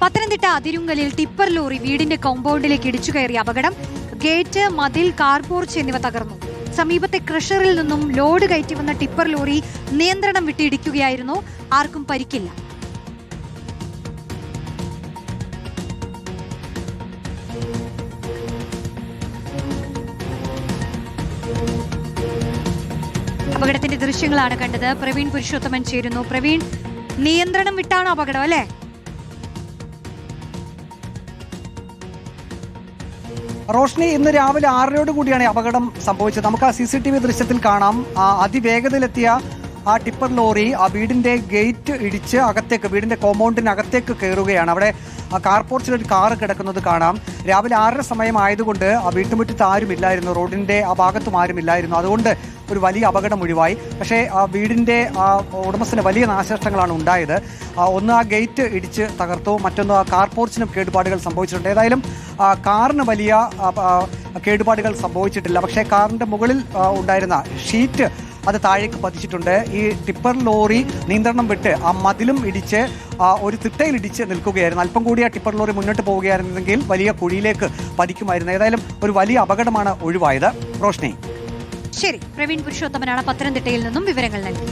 Pathanamthitta അതിരുങ്കലിൽ tipper lorry വീടിന്റെ കോമ്പൗണ്ടിലേക്ക് ഇടിച്ചു കയറിയ അപകടം. ഗേറ്റ്, മതിൽ, കാർ പോർച്ച് എന്നിവ തകർന്നു. സമീപത്തെ ക്രഷറിൽ നിന്നും ലോഡ് കയറ്റി വന്ന ടിപ്പർ ലോറി നിയന്ത്രണം വിട്ടിടിക്കുകയായിരുന്നു. ആർക്കും പരിക്കില്ല. അപകടത്തിന്റെ ദൃശ്യങ്ങളാണ് കണ്ടത്. പ്രവീൺ പുരുഷോത്തമൻ ചേരുന്നു. പ്രവീൺ, നിയന്ത്രണം വിട്ടാണോ അപകടം, അല്ലേ? റോഷ്നി, ഇന്ന് രാവിലെ 6:00 കൂടിയാണ് അപകടം സംഭവിച്ചത്. നമുക്ക് ആ CCTV ദൃശ്യത്തിൽ കാണാം. അതിവേഗതയിലെത്തിയ ആ ടിപ്പർ ലോറി ആ വീടിന്റെ ഗേറ്റ് ഇടിച്ച് അകത്തേക്ക്, വീടിന്റെ കോമ്പൗണ്ടിനകത്തേക്ക് കയറുകയാണ്. അവിടെ ആ കാർ പോർച്ചിൽ ഒരു കാറ് കിടക്കുന്നത് കാണാം. രാവിലെ 6:30 സമയമായതുകൊണ്ട് ആ വീട്ടുമുറ്റത്ത് ആരുമില്ലായിരുന്നു, റോഡിന്റെ ആ ഭാഗത്തും ആരുമില്ലായിരുന്നു. അതുകൊണ്ട് ഒരു വലിയ അപകടം ഒഴിവായി. പക്ഷേ ആ വീടിന്റെ ഉടമസ്ഥന് വലിയ നാശനഷ്ടങ്ങളാണ് ഉണ്ടായത്. ഒന്ന് ആ ഗേറ്റ് ഇടിച്ച് തകർത്തു, മറ്റൊന്ന് ആ കാർ പോർച്ചിനും കേടുപാടുകൾ സംഭവിച്ചിട്ടുണ്ട്. ഏതായാലും കാറിന് വലിയ കേടുപാടുകൾ സംഭവിച്ചിട്ടില്ല. പക്ഷേ കാറിന്റെ മുകളിൽ ഉണ്ടായിരുന്ന ഷീറ്റ് അത് താഴേക്ക് പതിച്ചിട്ടുണ്ട്. ഈ ടിപ്പർ ലോറി നിയന്ത്രണം വിട്ട് ആ മതിലും ഇടിച്ച് ഒരു തിട്ടയിലിടിച്ച് നിൽക്കുകയായിരുന്നു. അല്പം കൂടി ആ ടിപ്പർ ലോറി മുന്നോട്ട് പോവുകയായിരുന്നെങ്കിൽ വലിയ കുഴിയിലേക്ക് പതിക്കുമായിരുന്നു. ഏതായാലും ഒരു വലിയ അപകടമാണ് ഒഴിവായത്. റോഷ്നി. ശരി, പ്രവീൺ പുരുഷോത്തമനാണ് പത്തനംതിട്ടയിൽ നിന്നും വിവരങ്ങൾ നൽകി.